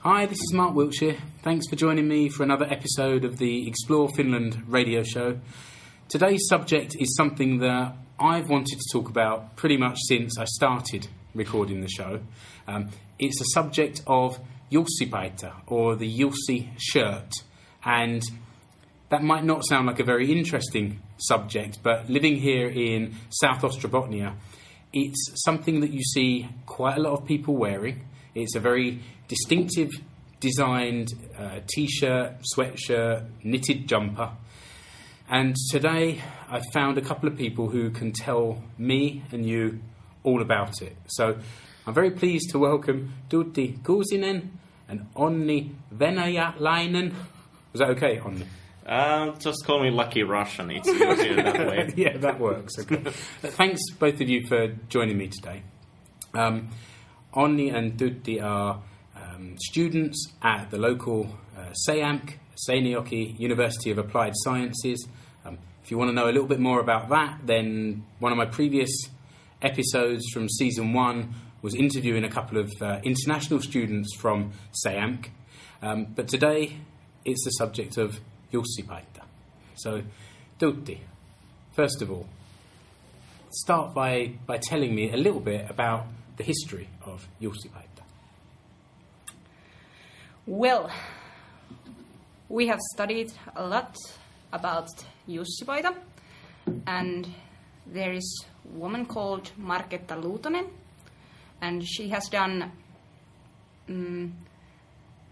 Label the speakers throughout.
Speaker 1: Hi, this is Mark Wiltshire. Thanks for joining me for another episode of the Explore Finland radio show. Today's subject is something that I've wanted to talk about pretty much since I started recording the show. It's a subject of Jussi Paita, or the Jussi shirt. And that might not sound like a very interesting subject, but living here in South Ostrobothnia, it's something that you see quite a lot of people wearing. It's a very distinctive designed t-shirt, sweatshirt, knitted jumper. And today I've found a couple of people who can tell me and you all about it. So I'm very pleased to welcome Tytti Kuusinen and Onni Venäläinen. Was that okay, Onni?
Speaker 2: Just call me Lucky Russian. It's easier that way.
Speaker 1: Yeah, that works. Okay. Thanks both of you for joining me today. Onni and Tytti are students at the local SEAMK, Seinäjoki University of Applied Sciences. If you want to know a little bit more about that, then one of my previous episodes from season 1 was interviewing a couple of international students from SEAMK. But today it's the subject of Jussi Paita. So, Tytti, first of all, start by telling me a little bit about the history of Jussi Paita.
Speaker 3: Well, we have studied a lot about Jussi Paita, and there is a woman called Marketta Luutonen, and she has done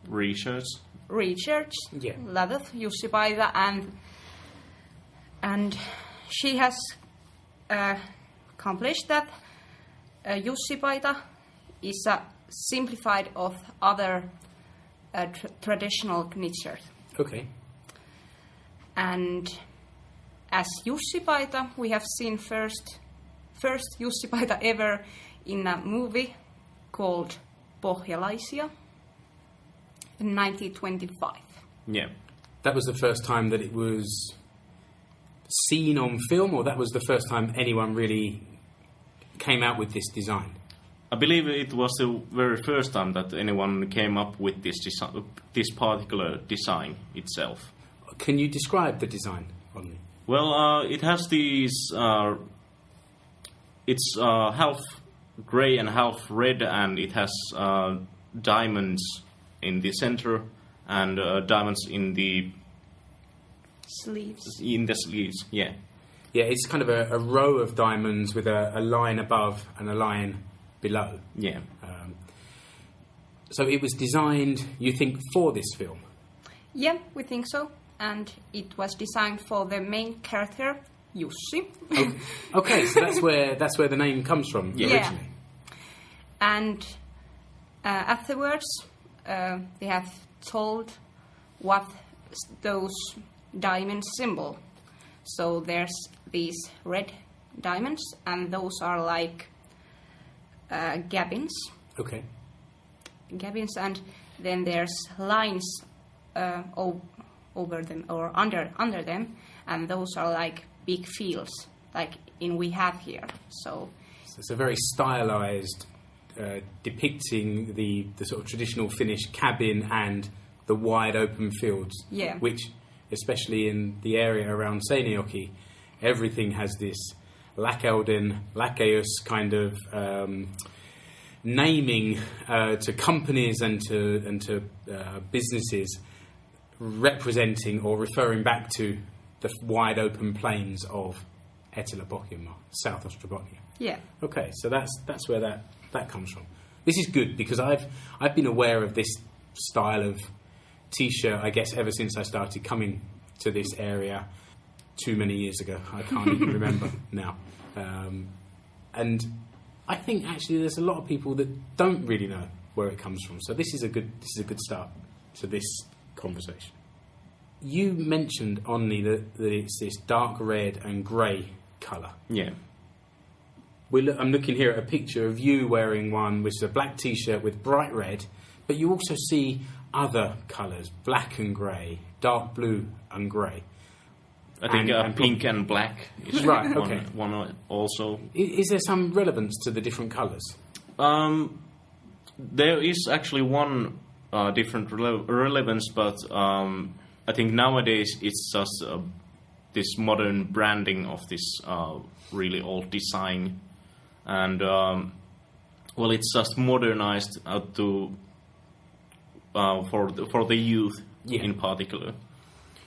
Speaker 2: Research.
Speaker 3: Yeah. A lot of Jussi Paita, and she has accomplished that Jussi Paita is a simplified of other traditional knit shirt.
Speaker 1: Okay.
Speaker 3: And as Jussi Paita, we have seen first Jussi Paita ever in a movie called Pohjalaisia in 1925.
Speaker 2: Yeah.
Speaker 1: That was the first time that it was seen on film, or that was the first time anyone really came out with this design?
Speaker 2: I believe it was the very first time that anyone came up with this particular design itself.
Speaker 1: Can you describe the design, Onni?
Speaker 2: Well, it has these... it's half grey and half red, and it has diamonds in the center and diamonds in the...
Speaker 3: Sleeves.
Speaker 2: In the sleeves, yeah.
Speaker 1: Yeah, it's kind of a row of diamonds with a line above and a line below.
Speaker 2: Yeah.
Speaker 1: So it was designed, you think, for this film?
Speaker 3: Yeah, we think so. And it was designed for the main character, Jussi.
Speaker 1: Okay, so that's where the name comes from originally.
Speaker 3: And afterwards, they have told what those diamonds symbol. So there's these red diamonds, and those are like gabbins.
Speaker 1: Okay.
Speaker 3: Gabbins, and then there's lines over them or under them, and those are like big fields, like we have here. So
Speaker 1: it's a very stylized depicting the sort of traditional Finnish cabin and the wide open fields.
Speaker 3: Yeah.
Speaker 1: Which, especially in the area around Seinäjoki, everything has this Lakeus kind of naming to companies and to businesses, representing or referring back to the wide open plains of Pohjanmaan, South Ostrobothnia.
Speaker 3: Yeah.
Speaker 1: Okay, so that's where that comes from. This is good because I've been aware of this style of t-shirt, I guess, ever since I started coming to this area too many years ago. I can't even remember now. And I think actually there's a lot of people that don't really know where it comes from. So this is a good start to this conversation. You mentioned, Onni, that it's this dark red and grey colour.
Speaker 2: Yeah.
Speaker 1: I'm looking here at a picture of you wearing one, which is a black t-shirt with bright red, but you also see other colours, black and grey, dark blue and grey.
Speaker 2: I think pink and black is
Speaker 1: right, okay.
Speaker 2: one also.
Speaker 1: Is there some relevance to the different colours?
Speaker 2: There is actually one different relevance, but I think nowadays it's just this modern branding of this really old design, and it's just modernized to for the youth in particular.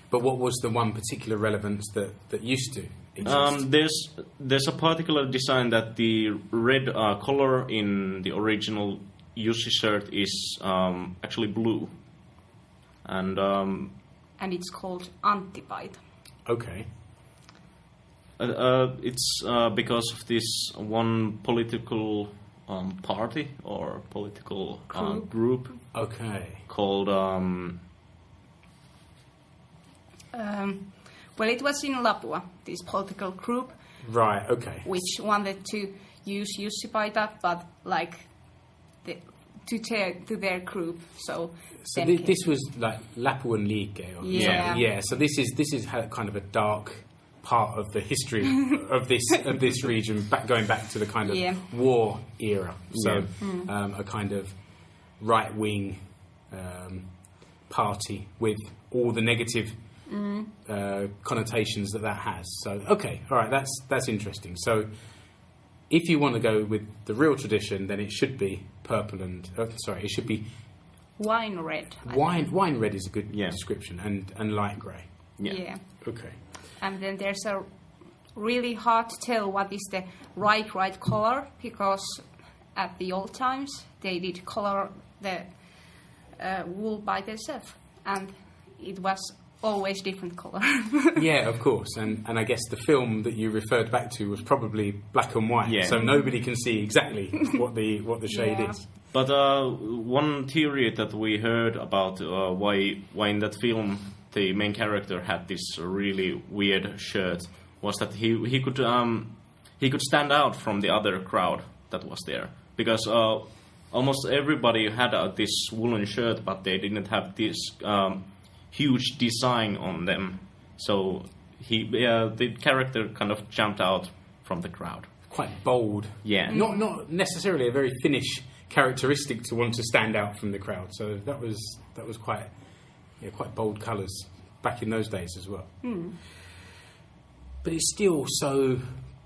Speaker 1: But what was the one particular relevance that used to exist?
Speaker 2: There's a particular design that the red color in the original Jussi shirt is actually blue, and
Speaker 3: it's called Antti-paita.
Speaker 1: Okay.
Speaker 2: It's because of this one political party or political group.
Speaker 1: Okay.
Speaker 2: Called.
Speaker 3: Well, it was in Lapua, this political group.
Speaker 1: Right. Okay.
Speaker 3: Which wanted to use Jussi-paita, but to their group. So
Speaker 1: this was like Lapuan Liike. Yeah. So this is kind of a dark part of the history of this region, going back to the kind of war era. So a kind of right wing party with all the negative connotations that has. So okay, all right, that's interesting. So if you want to go with the real tradition, then it should be purple and it should be
Speaker 3: wine red.
Speaker 1: Wine red is a good description, and light grey.
Speaker 3: Yeah.
Speaker 1: Okay.
Speaker 3: And then there's a really hard to tell what is the right color, because at the old times they did color the wool by themselves, and it was always different color.
Speaker 1: Yeah, of course, and I guess the film that you referred back to was probably black and white, so nobody can see exactly what the shade is.
Speaker 2: But one theory that we heard about why in that film the main character had this really weird shirt was that he could stand out from the other crowd that was there, because almost everybody had this woolen shirt, but they didn't have this huge design on them. So the character kind of jumped out from the crowd.
Speaker 1: Quite bold.
Speaker 2: Yeah.
Speaker 1: Not necessarily a very Finnish characteristic to want to stand out from the crowd. So that was quite bold colours back in those days as well. But it's still so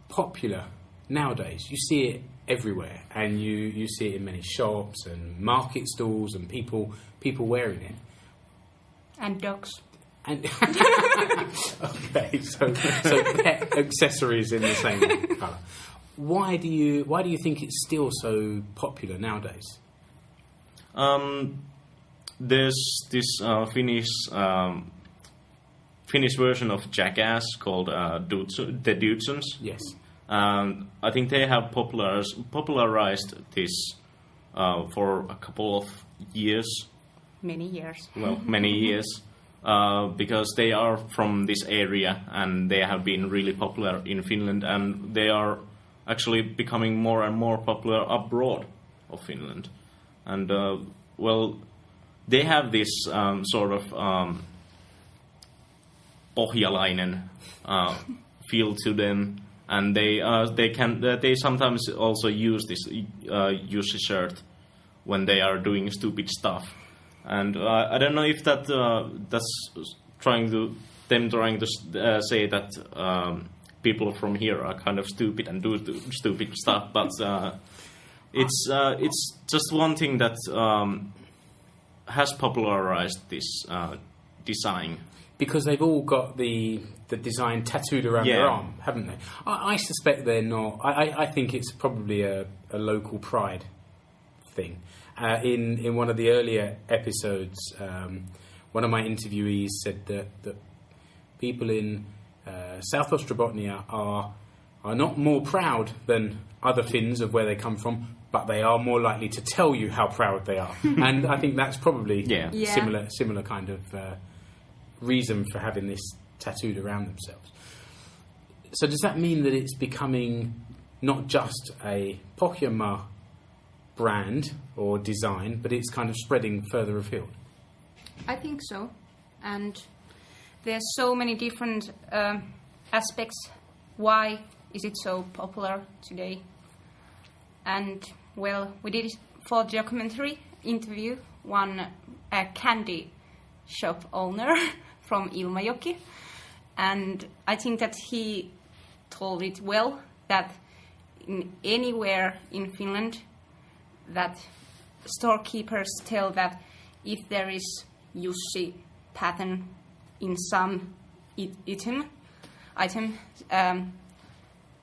Speaker 1: popular nowadays. You see it everywhere, and you see it in many shops and market stalls, and people wearing it.
Speaker 3: And dogs.
Speaker 1: And okay, so pet accessories in the same colour. Why do you think it's still so popular nowadays?
Speaker 2: There's this Finnish version of Jackass called The Dudesons.
Speaker 1: Yes.
Speaker 2: I think they have popularized this for a couple of years.
Speaker 3: Many years.
Speaker 2: Well, many years. Because they are from this area, and they have been really popular in Finland, and they are actually becoming more and more popular abroad of Finland. And, they have this sort of pohjalainen feel to them, and they sometimes also use this Jussi shirt when they are doing stupid stuff. And I don't know if that's trying to say that people from here are kind of stupid and do stupid stuff, but it's just one thing that has popularized this design.
Speaker 1: Because they've all got the design tattooed around their arm, haven't they? I suspect they're not. I think it's probably a local pride thing. In one of the earlier episodes, one of my interviewees said that people in South Ostrobothnia are not more proud than other Finns of where they come from, but they are more likely to tell you how proud they are. And I think that's probably similar kind of reason for having this tattooed around themselves. So does that mean that it's becoming not just a Pohjanmaan brand or design, but it's kind of spreading further afield?
Speaker 3: I think so. And there's so many different aspects. Why is it so popular today? And, well, we did for the documentary interview one a candy shop owner from Ilmajoki, and I think that he told it well that anywhere in Finland that storekeepers tell that if there is Jussi pattern in some item,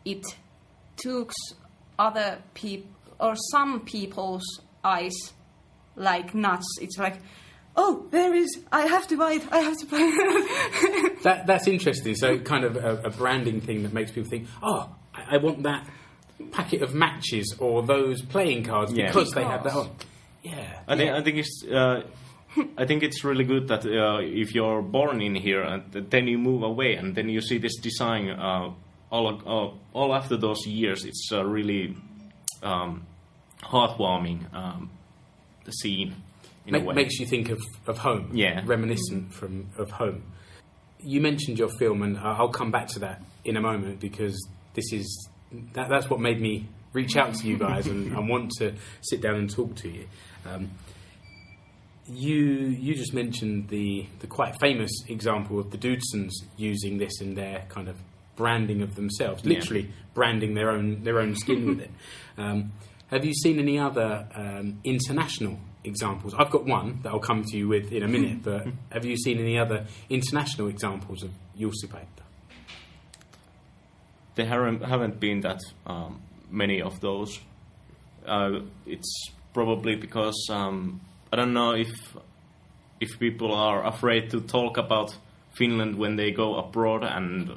Speaker 3: it took other people or some people's eyes like nuts. It's like, oh, there is, I have to buy it, I have to buy it.
Speaker 1: That's interesting. So kind of a branding thing that makes people think, oh, I want that packet of matches or those playing cards because they have that on. Yeah.
Speaker 2: I think it's really good that if you're born in here and then you move away and then you see this design all after those years, it's really heartwarming the scene in a way.
Speaker 1: Makes you think of home, reminiscent of home. You mentioned your film, and I'll come back to that in a moment because that's what made me reach out to you guys and want to sit down and talk to you. You just mentioned the quite famous example of the Dudesons using this in their kind of branding of themselves, literally branding their own skin with it. Have you seen any other international examples? I've got one that I'll come to you with in a minute, but have you seen any other international examples of Jussi Paita?
Speaker 2: There haven't been that many of those. It's probably because I don't know if people are afraid to talk about Finland when they go abroad, and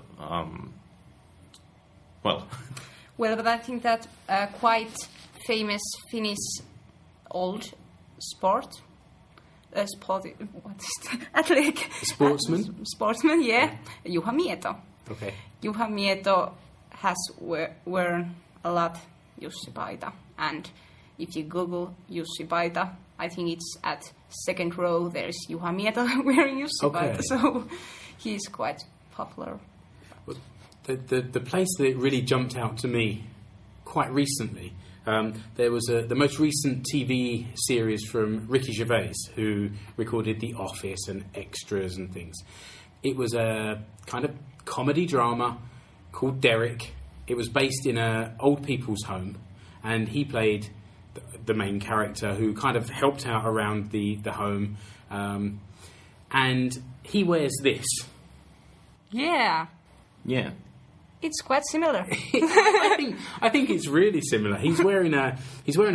Speaker 2: well,
Speaker 3: but I think that quite famous Finnish old sportsman, Juha Mieto.
Speaker 1: Okay.
Speaker 3: Juha Mieto has worn a lot Jussi Paita, and if you Google Jussi Paita, I think it's at second row. There's Juha Mieto wearing Jussi Paita, so he's quite popular.
Speaker 1: Well, the place that really jumped out to me quite recently, there was the most recent TV series from Ricky Gervais, who recorded The Office and Extras and things. It was a kind of comedy drama called Derek. It was based in an old people's home, and he played the main character who kind of helped out around the home, and he wears this.
Speaker 3: Yeah. It's quite similar.
Speaker 1: I think it's really similar. He's wearing a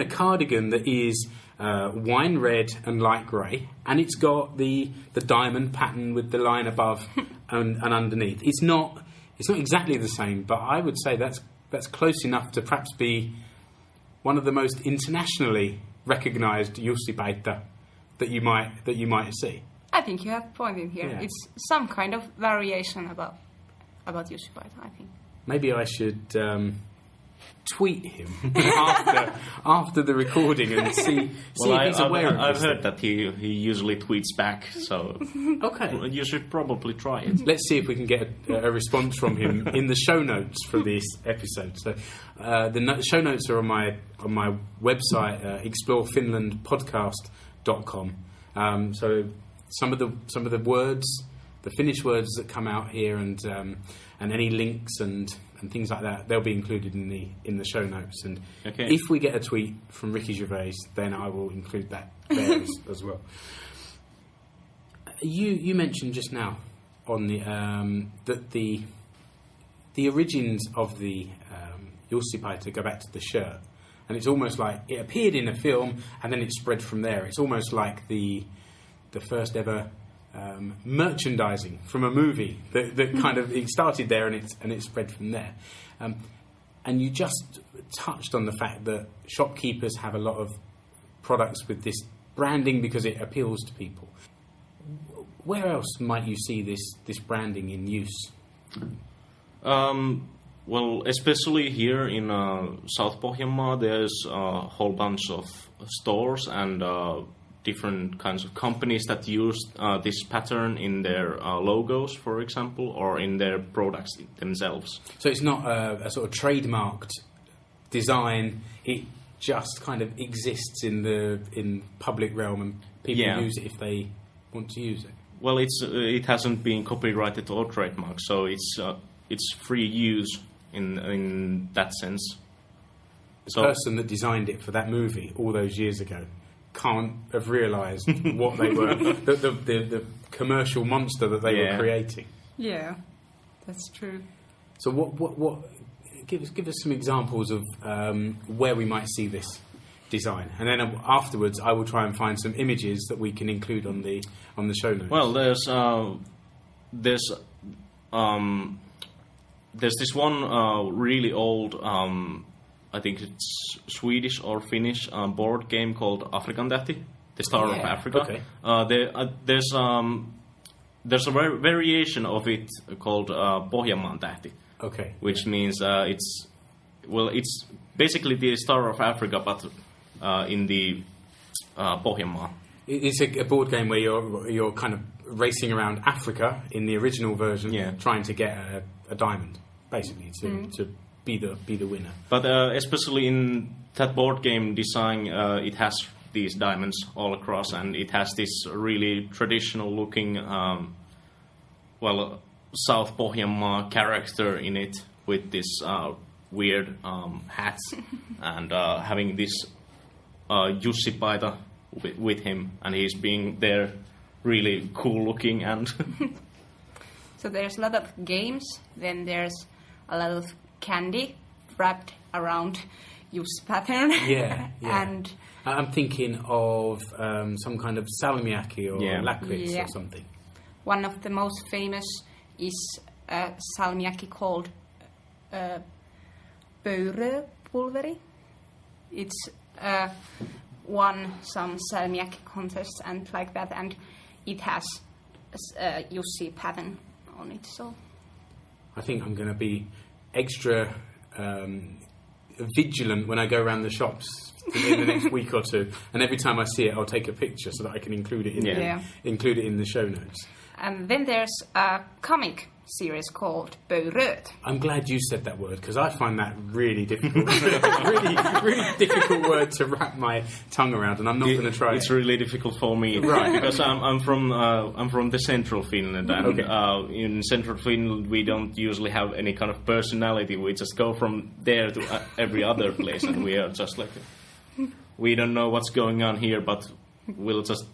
Speaker 1: cardigan that is wine red and light grey, and it's got the diamond pattern with the line above and underneath. It's not exactly the same, but I would say that's close enough to perhaps be one of the most internationally recognised Jussi Paita that you might see.
Speaker 3: I think you have a point in here.
Speaker 1: Yeah.
Speaker 3: It's some kind of variation about Jussi Paita, I think.
Speaker 1: Maybe I should tweet him after the recording and see if he's aware of this.
Speaker 2: I've heard that he usually tweets back, so
Speaker 1: okay,
Speaker 2: you should probably try it.
Speaker 1: Let's see if we can get a response from him in the show notes for this episode. So the show notes are on my website, explorefinlandpodcast.com. So some of the words, the Finnish words that come out here, and any links and things like that, they'll be included in the show notes. And if we get a tweet from Ricky Gervais, then I will include that there as well. You mentioned just now on that the origins of the Jussi Paita go back to the shirt, and it's almost like it appeared in a film and then it spread from there. It's almost like the first ever merchandising from a movie that kind of it started there and it spread from there. And you just touched on the fact that shopkeepers have a lot of products with this branding because it appeals to people. Where else might you see this branding in use?
Speaker 2: Well, especially here in South Pohjanmaa, there's a whole bunch of stores and different kinds of companies that use this pattern in their logos, for example, or in their products themselves.
Speaker 1: So it's not a sort of trademarked design. It just kind of exists in public realm and people use it if they want to use it.
Speaker 2: Well, it hasn't been copyrighted or trademarked, so it's free use in that sense.
Speaker 1: The person that designed it for that movie all those years ago can't have realised what they were, the commercial monster that they were creating.
Speaker 3: Yeah, that's true.
Speaker 1: So what give us some examples of where we might see this design, and then afterwards I will try and find some images that we can include on the show notes.
Speaker 2: Well, there's this one really old, I think it's Swedish or Finnish board game called Afrikan Tähti, the Star of Africa.
Speaker 1: Okay.
Speaker 2: There's a variation of it called Pohjanmaan Tähti.
Speaker 1: Okay.
Speaker 2: Which means it's basically the Star of Africa, but in the Pohjanmaa.
Speaker 1: It's a board game where you're kind of racing around Africa in the original version, trying to get a diamond, basically, to be the winner. But
Speaker 2: especially in that board game design, it has these diamonds all across, and it has this really traditional looking, South Pohjanmaa character in it with this weird hat and having this Jussi Paita with him, and he's being there really cool looking and
Speaker 3: So there's a lot of games, then there's a lot of candy wrapped around Jussi pattern.
Speaker 1: Yeah.
Speaker 3: And
Speaker 1: I'm thinking of some kind of salmiakki or lakritz or something.
Speaker 3: One of the most famous is a salmiakki called pöyröpulveri. It's won some salmiakki contests and like that, and it has Jussi pattern on it. So
Speaker 1: I think I'm going to be extra vigilant when I go around the shops in the next week or two, and every time I see it, I'll take a picture so that I can include it in the show notes.
Speaker 3: And then there's a comic series called Pöyröt.
Speaker 1: I'm glad you said that word, because I find that really difficult. really difficult word to wrap my tongue around, and I'm not going to try it.
Speaker 2: It's really difficult for me,
Speaker 1: right?
Speaker 2: Because I'm from the central Finland, and in central Finland we don't usually have any kind of personality. We just go from there to every other place, and we are just like, we don't know what's going on here, but we'll just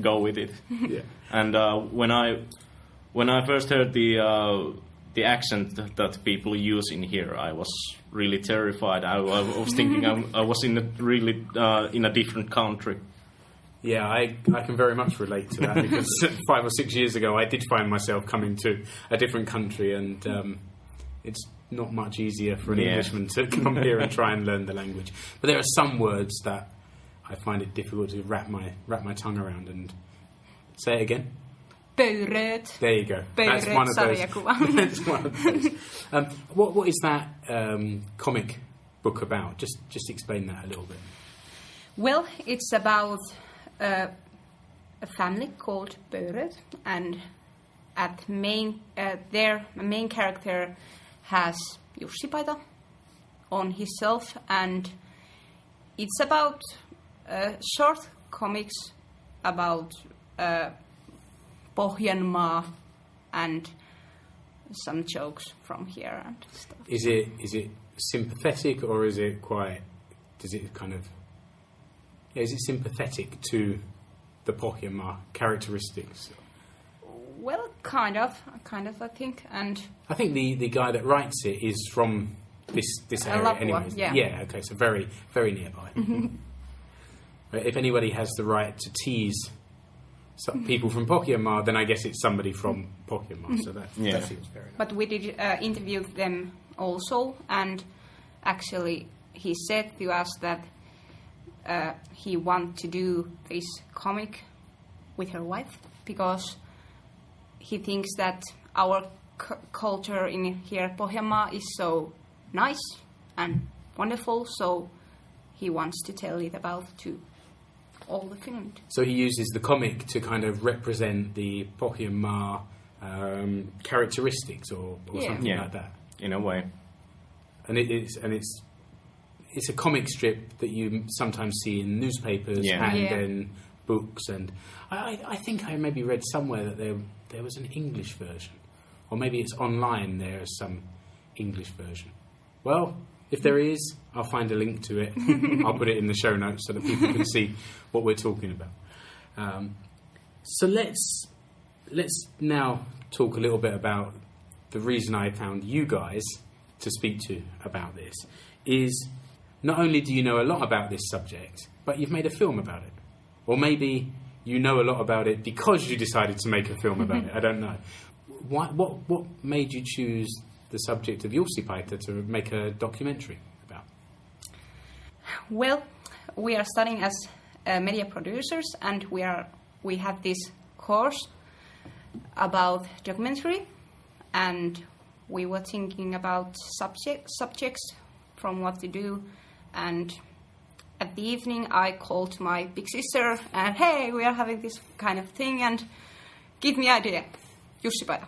Speaker 2: go with it.
Speaker 1: Yeah.
Speaker 2: And when I first heard the accent that people use in here, I was really terrified. I was thinking I was in a different country.
Speaker 1: Yeah, I can very much relate to that, because 5 or 6 years ago I did find myself coming to a different country, and it's not much easier for an Englishman to come here and try and learn the language. But there are some words that I find it difficult to wrap my tongue around. And say it again.
Speaker 3: Pöyröt.
Speaker 1: There you go. That's one of those. That's one of those. What is that comic book about? Just explain that a little bit.
Speaker 3: Well, it's about a family called Pöyröt, and their main character has Jussi Paita on himself, and it's about short comics about Pohjanmaa and some jokes from here and stuff.
Speaker 1: Is it sympathetic, or is it quite? Does it kind of? Is it sympathetic to the Pohjanmaa characteristics?
Speaker 3: Well, kind of, I think, and
Speaker 1: I think the guy that writes it is from this area anyway. Yeah. Okay, so very very nearby. If anybody has the right to tease some people from Pohjanmaa, then I guess it's somebody from Pohjanmaa. So that seems fair enough.
Speaker 3: But we did interview them also, and actually he said to us that he wants to do this comic with her wife, because he thinks that our culture in here Pohjanmaa is so nice and wonderful, so he wants to tell it about to all the Finland.
Speaker 1: So he uses the comic to kind of represent the Pohjanmaa characteristics or something like that.
Speaker 2: In a way.
Speaker 1: And it's it's a comic strip that you sometimes see in newspapers and in books, and I think I maybe read somewhere that there was an English version, or maybe it's online. There is some English version. Well, if there is, I'll find a link to it. I'll put it in the show notes so that people can see what we're talking about. So let's now talk a little bit about the reason I found you guys to speak to about this. Is not only do you know a lot about this subject, but you've made a film about it. Or maybe you know a lot about it because you decided to make a film about it. I don't know. What made you choose the subject of Jussi Paita to make a documentary about?
Speaker 3: Well, we are studying as media producers, and we have this course about documentary, and we were thinking about subjects from what to do, and at the evening I called my big sister and, hey, we are having this kind of thing, and give me idea, Jussi Paita.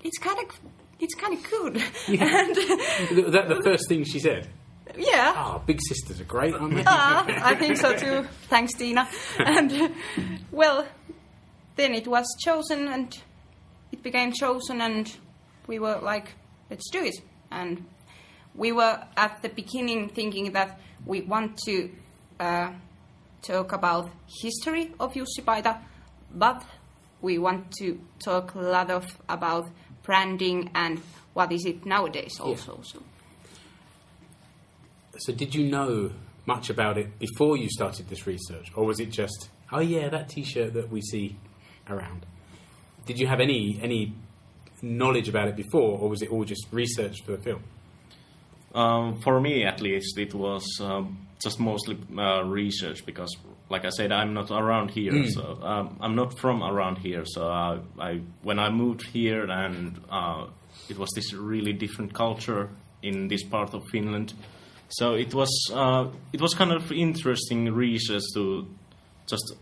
Speaker 3: It's kind of good.
Speaker 1: Yeah.
Speaker 3: And
Speaker 1: that the first thing she said?
Speaker 3: Yeah.
Speaker 1: Big sisters are great, aren't they?
Speaker 3: I think so too. Thanks, Tina. And well, then it was chosen, and it became chosen, and we were like, let's do it. And we were at the beginning thinking that we want to talk about history of Jussi Paita, but we want to talk a lot about branding and what is it nowadays also.
Speaker 1: Yeah. So did you know much about it before you started this research, or was it just, oh yeah, that T-shirt that we see around? Did you have any knowledge about it before, or was it all just research for the film?
Speaker 2: For me, at least, it was just mostly research because, like I said, I'm not around here. So I'm not from around here. So when I moved here, and it was this really different culture in this part of Finland. So it was kind of interesting research to just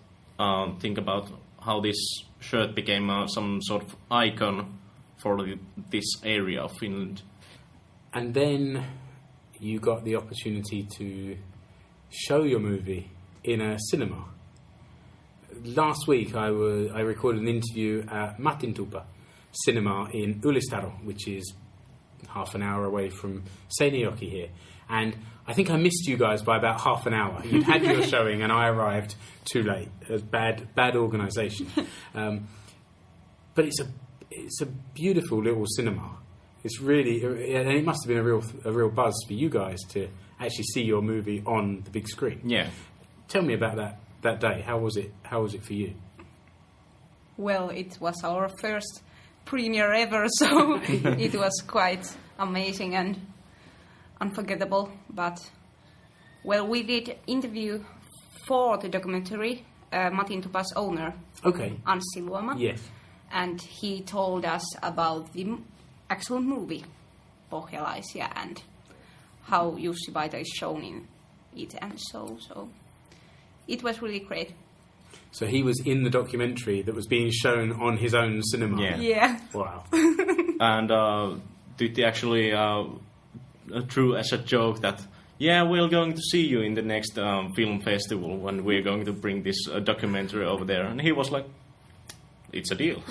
Speaker 2: think about how this shirt became some sort of icon for this area of Finland.
Speaker 1: And then you got the opportunity to show your movie in a cinema. Last week I recorded an interview at Matintupa Cinema in Ylistaro, which is half an hour away from Seinäjoki here. And I think I missed you guys by about half an hour. You'd had your showing and I arrived too late. It was bad organisation. But it's a beautiful little cinema. It's really, and it must have been a real buzz for you guys to actually see your movie on the big screen.
Speaker 2: Yeah.
Speaker 1: Tell me about that day. How was it for you?
Speaker 3: Well, it was our first premiere ever, so it was quite amazing and unforgettable. But well, we did interview for the documentary Matintupa's owner,
Speaker 1: Okay.
Speaker 3: Anssi Luoma.
Speaker 1: Yes.
Speaker 3: And he told us about the actual movie Pohjalaisia and how Jussi Paita is shown in it, and so it was really great.
Speaker 1: So he was in the documentary that was being shown on his own cinema.
Speaker 3: Yeah.
Speaker 1: Wow.
Speaker 2: And Tytti actually threw as a joke that, yeah, we're going to see you in the next film festival when we're going to bring this documentary over there. And he was like, it's a deal.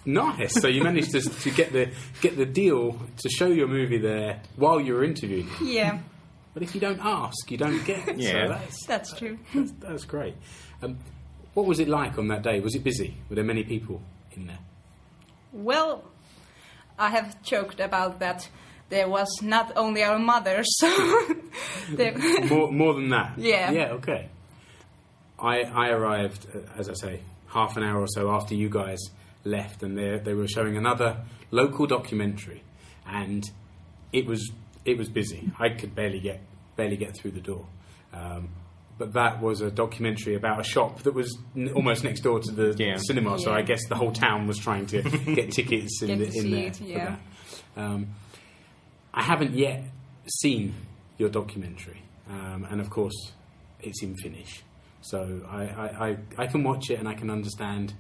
Speaker 1: Nice. So you managed to get the deal to show your movie there while you were interviewing.
Speaker 3: Yeah.
Speaker 1: But if you don't ask, you don't get.
Speaker 2: Yeah.
Speaker 1: So
Speaker 3: That's true.
Speaker 1: That's great. What was it like on that day? Was it busy? Were there many people in there?
Speaker 3: Well, I have joked about that. There was not only our mothers.
Speaker 1: More than that?
Speaker 3: Yeah.
Speaker 1: Yeah, okay. I arrived, as I say, half an hour or so after you guys left, and they were showing another local documentary, and it was busy. I could barely get through the door. But that was a documentary about a shop that was almost next door to the cinema, so I guess the whole town was trying to get tickets in there for that. I haven't yet seen your documentary, and of course it's in Finnish, so I can watch it and I can understand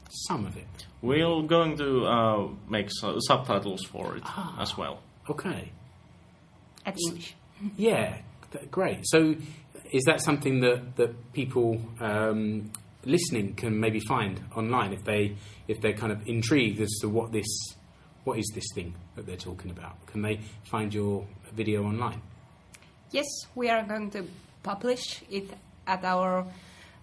Speaker 1: some of it.
Speaker 2: We're going to make subtitles for it as well.
Speaker 1: Okay.
Speaker 3: at English.
Speaker 1: Yeah, great. So is that something that people listening can maybe find online if they're kind of intrigued as to what is this thing that they're talking about? Can they find your video online?
Speaker 3: Yes, we are going to publish it at our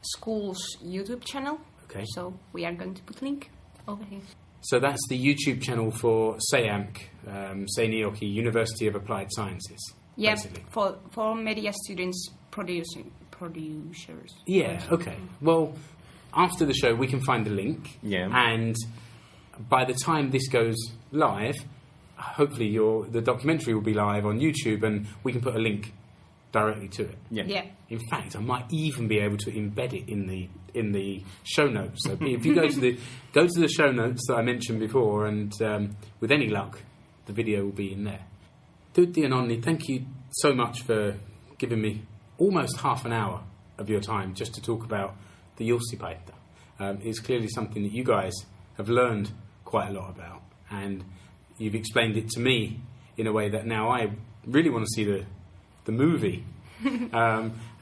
Speaker 3: school's YouTube channel.
Speaker 1: Okay.
Speaker 3: So we are going to put link over here.
Speaker 1: So that's the YouTube channel for SEAMK, Seinäjoki University of Applied Sciences.
Speaker 3: Yeah,
Speaker 1: basically.
Speaker 3: for media students producers.
Speaker 1: Yeah, okay. Well, after the show we can find the link.
Speaker 2: Yeah.
Speaker 1: And by the time this goes live, hopefully the documentary will be live on YouTube and we can put a link directly to it.
Speaker 3: Yeah.
Speaker 1: In fact, I might even be able to embed it in the show notes. So if you go to the show notes that I mentioned before, and with any luck, the video will be in there. Tytti and Onni, thank you so much for giving me almost half an hour of your time just to talk about the Jussi Paita. It's clearly something that you guys have learned quite a lot about, and you've explained it to me in a way that now I really want to see the movie.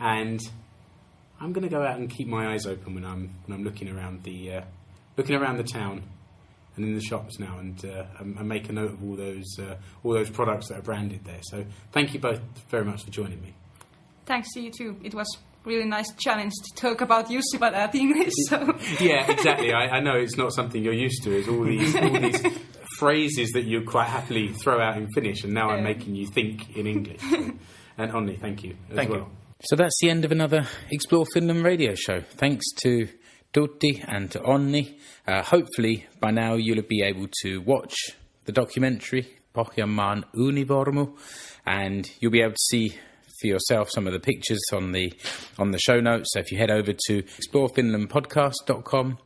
Speaker 1: And I'm going to go out and keep my eyes open when I'm looking around the town and in the shops now, and make a note of all those products that are branded there. So thank you both very much for joining me.
Speaker 3: Thanks to you too. It was really nice challenge to talk about Jussi Paita at English. So.
Speaker 1: Yeah, exactly. I know it's not something you're used to. It's all these phrases that you quite happily throw out in Finnish, and now I'm making you think in English. So. And Onni, thank you as well. So that's the end of another Explore Finland radio show. Thanks to Tytti and to Onni. Hopefully by now you'll be able to watch the documentary Pohjanmaan Univormu, and you'll be able to see for yourself some of the pictures on the show notes. So if you head over to explorefinlandpodcast.com,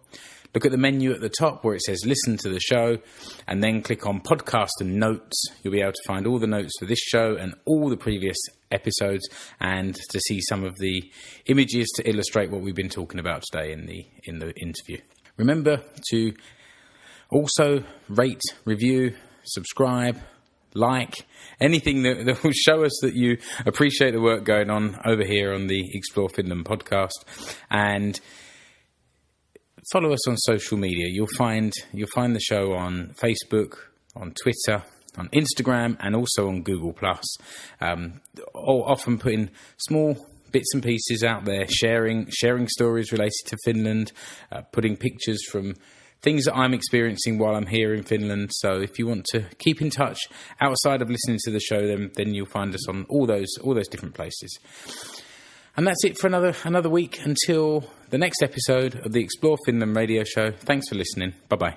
Speaker 1: look at the menu at the top where it says listen to the show, and then click on podcast and notes. You'll be able to find all the notes for this show and all the previous episodes, and to see some of the images to illustrate what we've been talking about today in the interview. Remember to also rate, review, subscribe, like, anything that will show us that you appreciate the work going on over here on the Explore Finland podcast. And follow us on social media. You'll find the show on Facebook, on Twitter, on Instagram, and also on Google+. Often putting small bits and pieces out there, sharing stories related to Finland, putting pictures from things that I'm experiencing while I'm here in Finland. So if you want to keep in touch outside of listening to the show, then you'll find us on all those different places. And that's it for another week until the next episode of the Explore Finland radio show. Thanks for listening. Bye-bye.